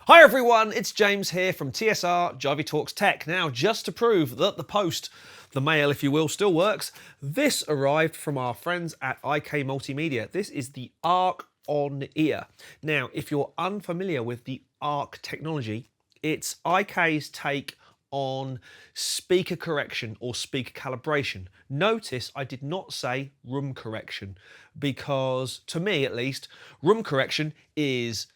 Hi everyone, it's James here from TSR Jarvie Talks Tech. Now, just to prove that the post, the mail if you will, still works, this arrived from our friends at IK Multimedia. This is the ARC On-Ear. Now, if you're unfamiliar with the ARC technology, it's IK's take on speaker correction or speaker calibration. Notice I did not say room correction because, to me at least, room correction is,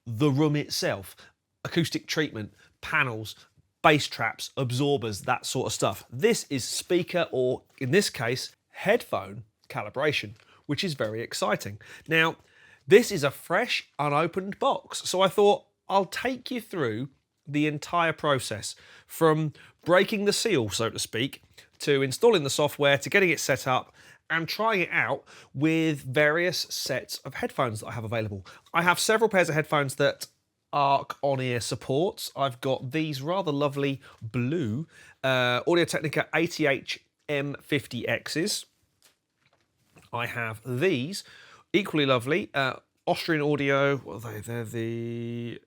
the room itself, acoustic treatment, panels, bass traps, absorbers, that sort of stuff. This is speaker, or in this case, headphone calibration, which is very exciting. Now, this is a fresh, unopened box, so I thought I'll take you through the entire process from breaking the seal, so to speak, to installing the software, to getting it set up, and trying it out with various sets of headphones that I have available. I have several pairs of headphones that ARC On-Ear supports. I've got these rather lovely blue Audio-Technica ATH-M50Xs. I have these equally lovely Austrian Audio, what are they? They're the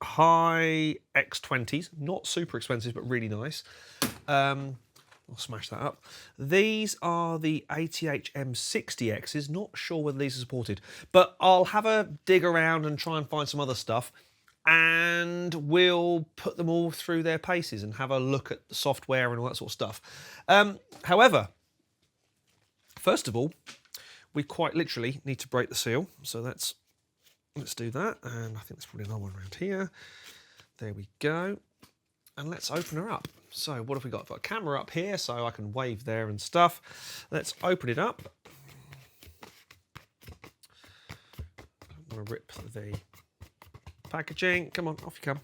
High X20s, not super expensive, but really nice. I'll smash that up. These are the ATH-M60Xs. Not sure whether these are supported, but I'll have a dig around and try and find some other stuff, and we'll put them all through their paces and have a look at the software and all that sort of stuff. However, first of all, we quite literally need to break the seal. So let's do that. And I think there's probably another one around here. There we go. And let's open her up. So what have we got? I've got a camera up here so I can wave there and stuff. Let's open it up. I'm going to rip the packaging. Come on, off you come.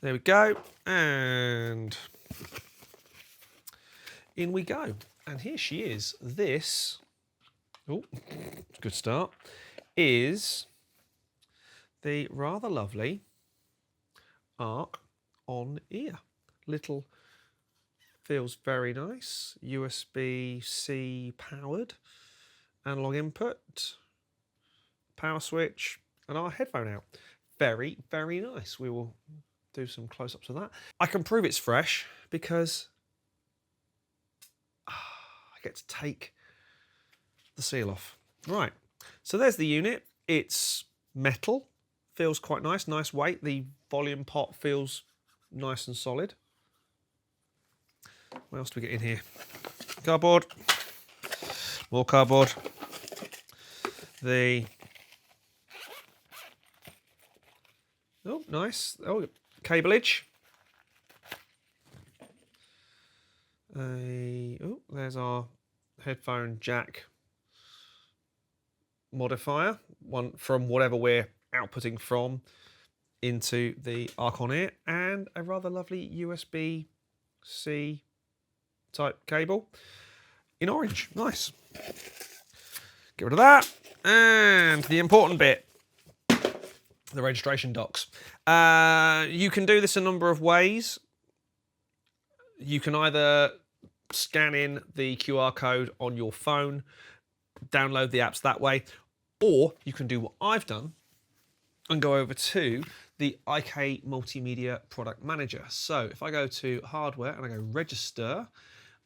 There we go. And in we go. And here she is. This, oh, good start, is the rather lovely ARC On-Ear. Little, feels very nice. USB-C powered, analog input, power switch, and our headphone out. Very, very nice. We will do some close-ups of that. I can prove it's fresh because I get to take the seal off. Right, so there's the unit. It's metal, feels quite nice, nice weight. The volume pot feels nice and solid. What else do we get in here? Cardboard, more cardboard. The, oh, nice. Oh, cableage. Oh, there's our headphone jack modifier, one from whatever we're outputting from into the ARC On-Ear, and a rather lovely USB-C type cable in orange. Nice. Get rid of that. And the important bit, the registration docs. You can do this a number of ways. You can either scan in the QR code on your phone, download the apps that way, or you can do what I've done and go over to the IK Multimedia Product Manager. So if I go to hardware and I go register,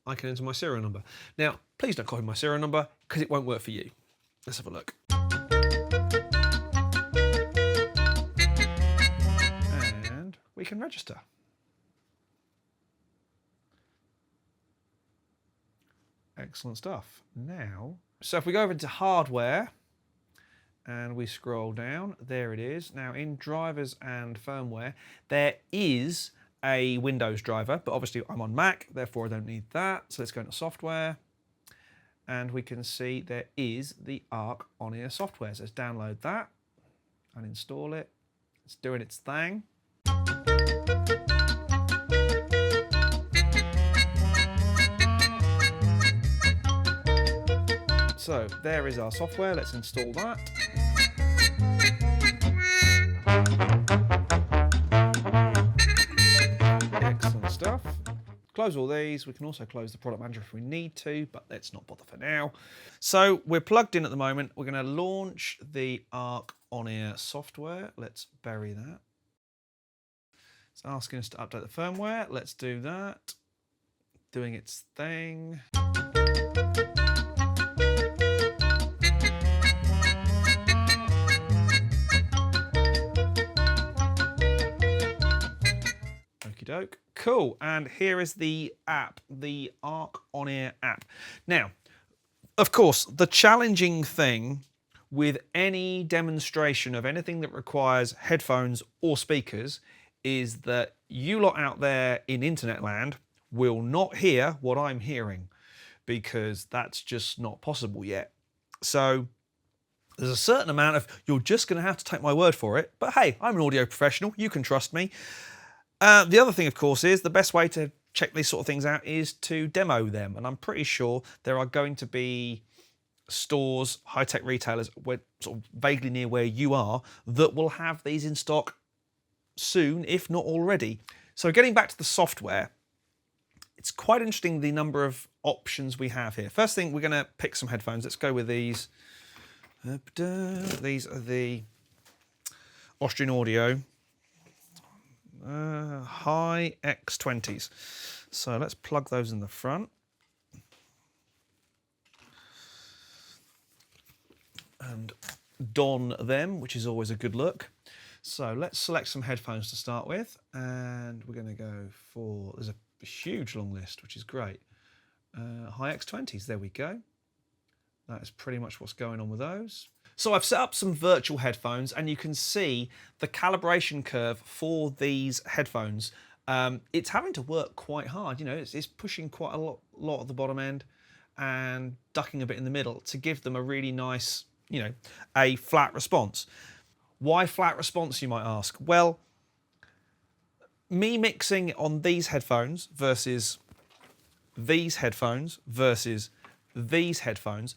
I can enter my serial number. Now, please don't copy my serial number because it won't work for you. Let's have a look. And we can register. Excellent stuff. Now, so if we go over to hardware and we scroll down, there it is. Now in drivers and firmware, there is a Windows driver, but obviously I'm on Mac, therefore I don't need that. So let's go into software, and we can see there is the ARC On-Ear software. So let's download that and install it. It's doing its thing. So there is our software. Let's install that. Excellent stuff. Close all these. We can also close the product manager if we need to, but let's not bother for now. So we're plugged in at the moment. We're going to launch the ARC on-ear software. Let's bury that. It's asking us to update the firmware. Let's do that. Doing its thing. Okie doke. Cool. And here is the app, the Arc on-ear app. Now, of course, the challenging thing with any demonstration of anything that requires headphones or speakers is that you lot out there in internet land will not hear what I'm hearing, because that's just not possible yet. So there's a certain amount of, you're just going to have to take my word for it. But hey, I'm an audio professional. You can trust me. The other thing, of course, is the best way to check these sort of things out is to demo them. And I'm pretty sure there are going to be stores, high-tech retailers, where, sort of vaguely near where you are, that will have these in stock soon, if not already. So getting back to the software, it's quite interesting the number of options we have here. First thing, we're going to pick some headphones. Let's go with these. These are the Austrian Audio High X20s. So let's plug those in the front. And don them, which is always a good look. So let's select some headphones to start with. And we're going to go for, there's a huge long list, which is great. High X20s, there we go. That is pretty much what's going on with those. So I've set up some virtual headphones, and you can see the calibration curve for these headphones. It's having to work quite hard. You know, it's pushing quite a lot at the bottom end and ducking a bit in the middle to give them a really nice, you know, a flat response. Why flat response, you might ask? Well, me mixing on these headphones versus these headphones versus these headphones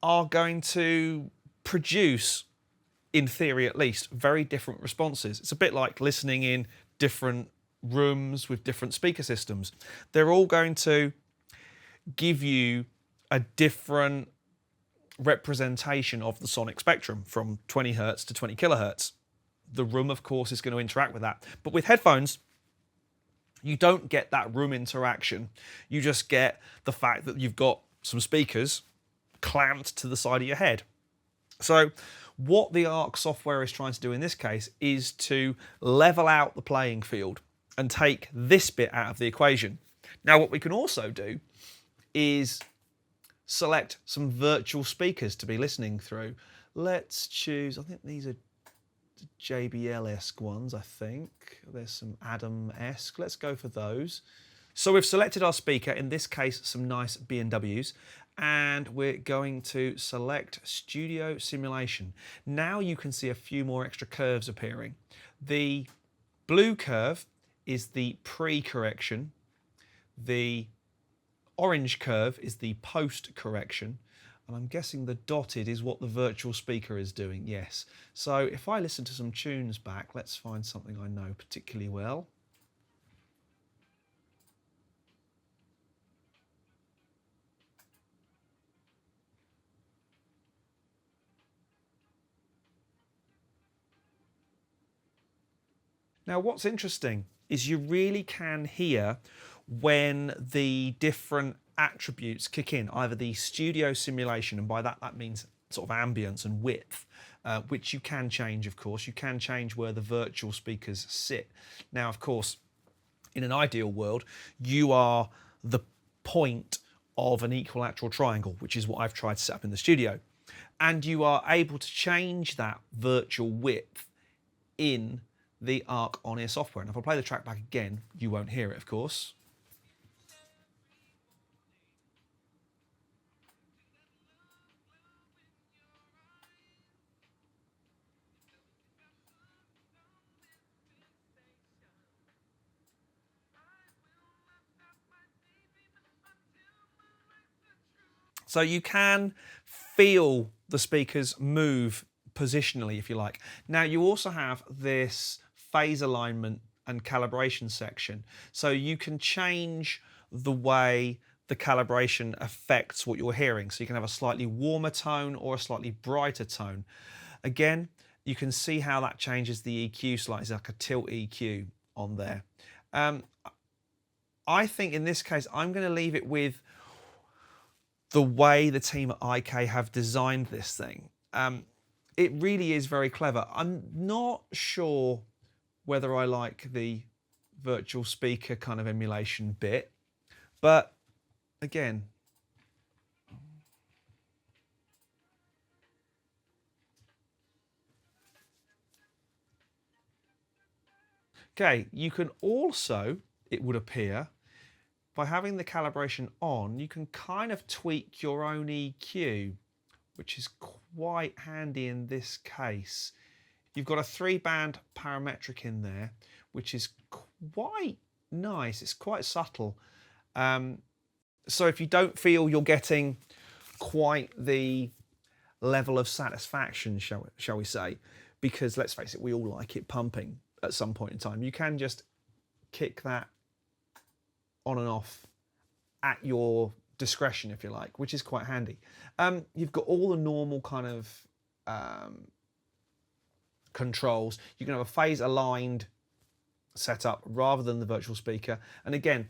are going to produce, in theory at least, very different responses. It's a bit like listening in different rooms with different speaker systems. They're all going to give you a different representation of the sonic spectrum from 20 hertz to 20 kilohertz. The room, of course, is going to interact with that. But with headphones, you don't get that room interaction. You just get the fact that you've got some speakers clamped to the side of your head. So what the Arc software is trying to do in this case is to level out the playing field and take this bit out of the equation. Now, what we can also do is select some virtual speakers to be listening through. Let's choose, I think these are JBL-esque ones, I think. There's some Adam-esque. Let's go for those. So we've selected our speaker, in this case, some nice B&Ws, and we're going to select Studio Simulation. Now you can see a few more extra curves appearing. The blue curve is the pre-correction. The orange curve is the post-correction. And I'm guessing the dotted is what the virtual speaker is doing, yes. So if I listen to some tunes back, let's find something I know particularly well. Now, what's interesting is you really can hear when the different attributes kick in, either the studio simulation, and by that means sort of ambience and width, which you can change, of course. You can change where the virtual speakers sit. Now, of course, in an ideal world, you are the point of an equilateral triangle, which is what I've tried to set up in the studio. And you are able to change that virtual width in the Arc on-ear software. And if I play the track back again, you won't hear it, of course. So you can feel the speakers move positionally, if you like. Now, you also have this phase alignment and calibration section. So you can change the way the calibration affects what you're hearing. So you can have a slightly warmer tone or a slightly brighter tone. Again, you can see how that changes the EQ slightly. It's like a tilt EQ on there. I think in this case, I'm going to leave it with the way the team at IK have designed this thing. It really is very clever. I'm not sure whether I like the virtual speaker kind of emulation bit, but again, okay, you can also, it would appear, by having the calibration on, you can kind of tweak your own EQ, which is quite handy in this case. You've got a 3-band parametric in there, which is quite nice. It's quite subtle. So if you don't feel you're getting quite the level of satisfaction, shall we say, because let's face it, we all like it pumping at some point in time, you can just kick that on and off at your discretion, if you like, which is quite handy. You've got all the normal kind of controls. You can have a phase aligned setup rather than the virtual speaker. And again,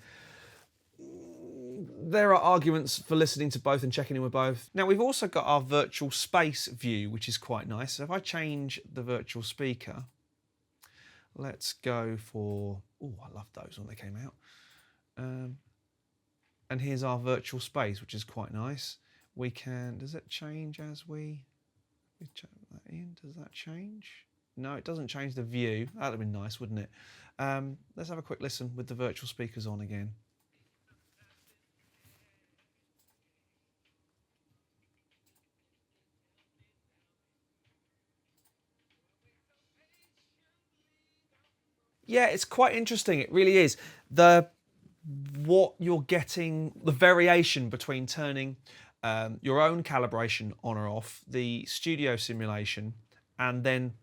there are arguments for listening to both and checking in with both. Now we've also got our virtual space view, which is quite nice. So if I change the virtual speaker, let's go for, oh, I loved those when they came out. And here's our virtual space, which is quite nice. We can, does it change as we check that in? Does that change? No, it doesn't change the view. That would have been nice, wouldn't it? Let's have a quick listen with the virtual speakers on again. Yeah, it's quite interesting. It really is. What you're getting, the variation between turning your own calibration on or off, the studio simulation, and then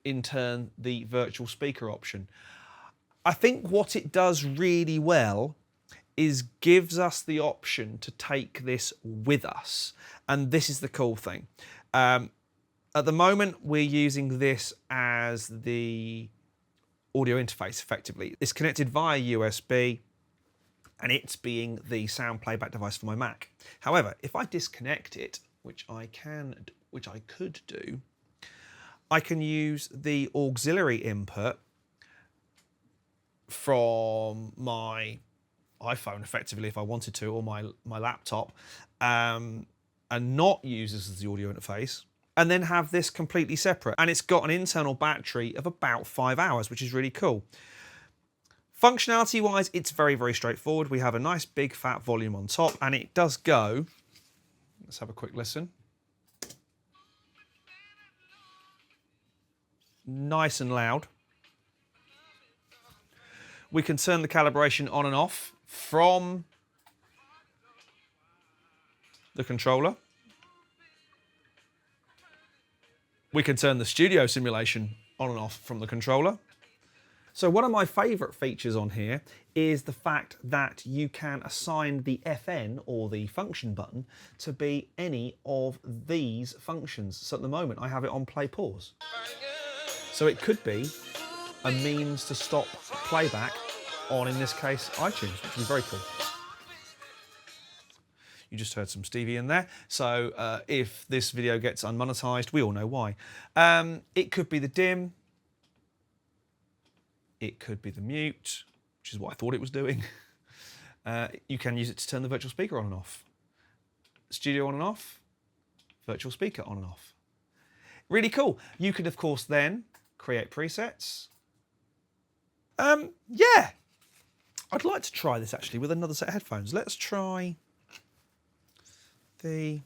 in turn the virtual speaker option. I think what it does really well is gives us the option to take this with us. And this is the cool thing. At the moment, we're using this as the audio interface effectively. It's connected via USB and it's being the sound playback device for my Mac. However, if I disconnect it, which I could do, I can use the auxiliary input from my iPhone effectively if I wanted to, or my laptop, and not use this as the audio interface, and then have this completely separate. And it's got an internal battery of about 5 hours, which is really cool. Functionality wise, it's very, very straightforward. We have a nice big fat volume on top, and it does go, let's have a quick listen. Nice and loud. We can turn the calibration on and off from the controller. We can turn the studio simulation on and off from the controller. So one of my favourite features on here is the fact that you can assign the FN, or the function button, to be any of these functions. So at the moment I have it on play pause. So it could be a means to stop playback on, in this case, iTunes, which is very cool. You just heard some Stevie in there. So if this video gets unmonetized, we all know why. It could be the dim. It could be the mute, which is what I thought it was doing. You can use it to turn the virtual speaker on and off. Studio on and off. Virtual speaker on and off. Really cool. You could, of course, then create presets. Yeah. I'd like to try this actually with another set of headphones. Let's try the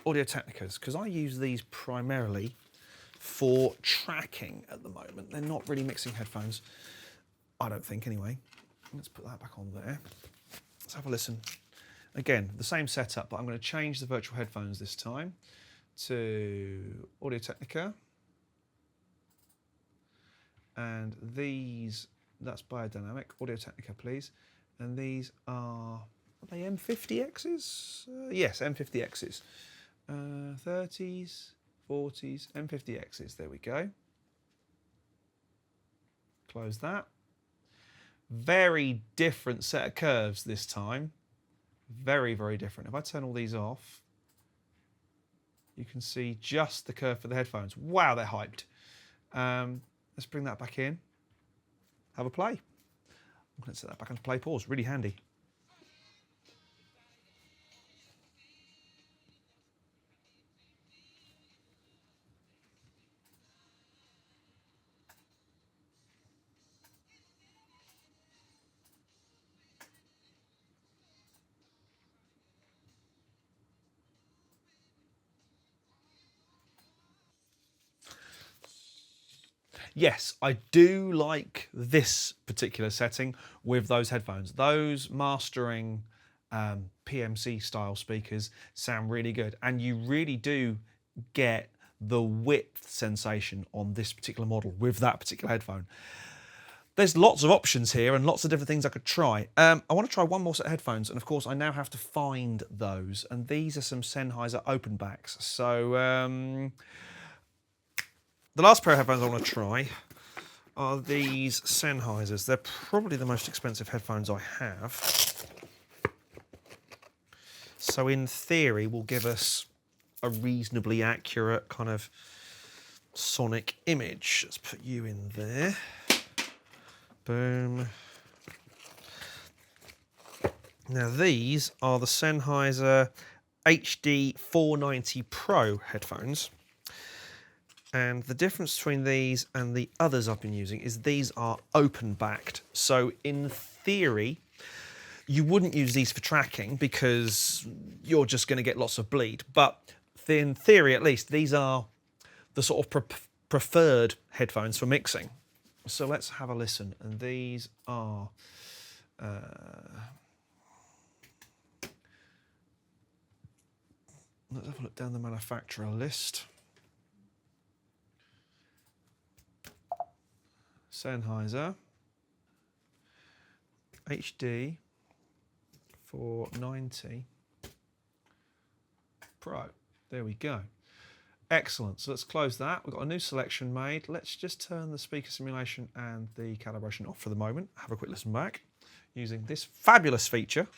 Audio Technicas, because I use these primarily for tracking at the moment. They're not really mixing headphones, I don't think anyway. Let's put that back on there. Let's have a listen. Again, the same setup, but I'm going to change the virtual headphones this time to Audio Technica. And these, that's Biodynamic, Audio Technica please. And these are they M50Xs? Yes, M50Xs. 30s. 40s, M50Xs, there we go. Close that. Very different set of curves this time. Very, very different. If I turn all these off, you can see just the curve for the headphones. Wow, they're hyped. Let's bring that back in. Have a play. I'm going to set that back onto play pause. Really handy. Yes, I do like this particular setting with those headphones. Those mastering PMC style speakers sound really good, and you really do get the width sensation on this particular model with that particular headphone. There's lots of options here and lots of different things I could try. I want to try one more set of headphones, and of course I now have to find those, and these are some Sennheiser open backs. So the last pair of headphones I want to try are these Sennheisers. They're probably the most expensive headphones I have. So in theory, will give us a reasonably accurate kind of sonic image. Let's put you in there. Boom. Now these are the Sennheiser HD 490 Pro headphones. And the difference between these and the others I've been using is these are open-backed. So in theory, you wouldn't use these for tracking because you're just going to get lots of bleed. But in theory, at least, these are the sort of preferred headphones for mixing. So let's have a listen. And these are... let's have a look down the manufacturer list. Sennheiser HD 490 Pro. There we go. Excellent. So let's close that. We've got a new selection made. Let's just turn the speaker simulation and the calibration off for the moment. Have a quick listen back using this fabulous feature.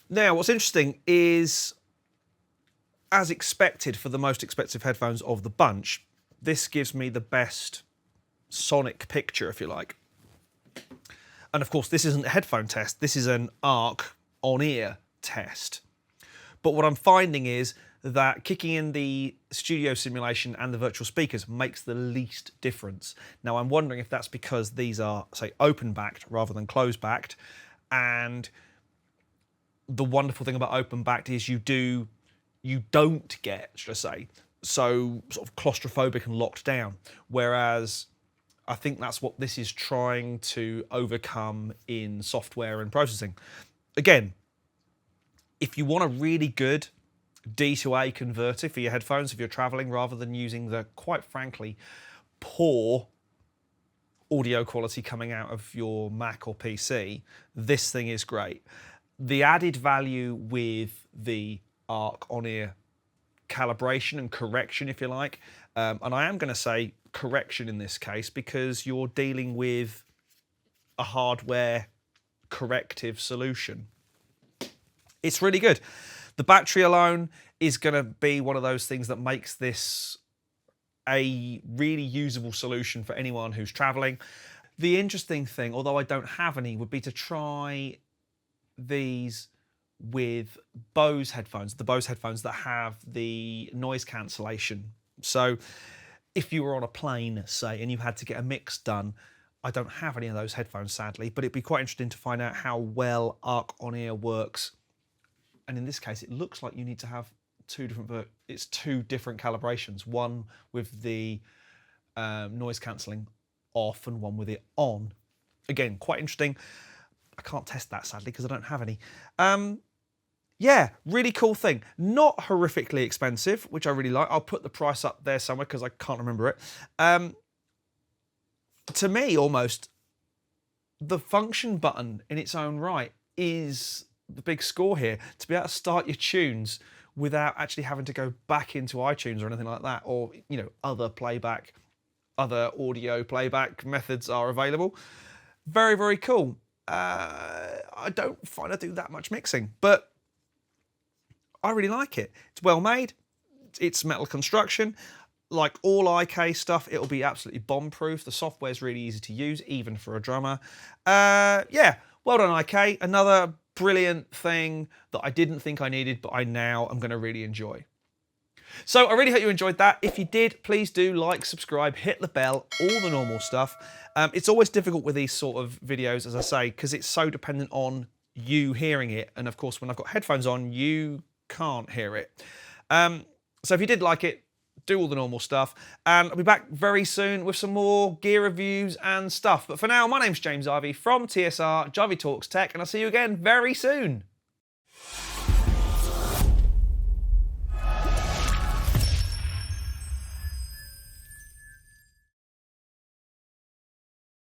Now, what's interesting is, as expected for the most expensive headphones of the bunch, this gives me the best sonic picture, if you like. And of course, this isn't a headphone test, this is an ARC on-ear test. But what I'm finding is that kicking in the studio simulation and the virtual speakers makes the least difference. Now, I'm wondering if that's because these are, say, open-backed rather than closed-backed, and the wonderful thing about open-backed is you don't get, should I say, so sort of claustrophobic and locked down. Whereas I think that's what this is trying to overcome in software and processing. Again, if you want a really good D to A converter for your headphones if you're traveling, rather than using the, quite frankly, poor audio quality coming out of your Mac or PC, this thing is great. The added value with the ARC on-ear calibration and correction, if you like, and I am going to say correction in this case because you're dealing with a hardware corrective solution. It's really good. The battery alone is going to be one of those things that makes this a really usable solution for anyone who's traveling. The interesting thing, although I don't have any, would be to try these with Bose headphones, the Bose headphones that have the noise cancellation. So if you were on a plane, say, and you had to get a mix done, I don't have any of those headphones, sadly, but it'd be quite interesting to find out how well Arc On-Ear works. And in this case, it looks like you need to have two different calibrations, one with the noise cancelling off and one with it on. Again, quite interesting. I can't test that, sadly, because I don't have any. Yeah, really cool thing. Not horrifically expensive, which I really like. I'll put the price up there somewhere because I can't remember it. To me, almost, the function button in its own right is the big score here. To be able to start your tunes without actually having to go back into iTunes or anything like that, or, you know, other audio playback methods are available. Very, very cool. I don't find I do that much mixing, but I really like it. It's well made. It's metal construction. Like all IK stuff, it'll be absolutely bomb-proof. The software's really easy to use, even for a drummer. Yeah, well done, IK. Another brilliant thing that I didn't think I needed, but I now am going to really enjoy. So I really hope you enjoyed that. If you did, please do like, subscribe, hit the bell, all the normal stuff. It's always difficult with these sort of videos, as I say, because it's so dependent on you hearing it. And of course, when I've got headphones on, you can't hear it. So if you did like it, do all the normal stuff. And I'll be back very soon with some more gear reviews and stuff. But for now, my name's James Ivey from TSR, Jivey Talks Tech, and I'll see you again very soon.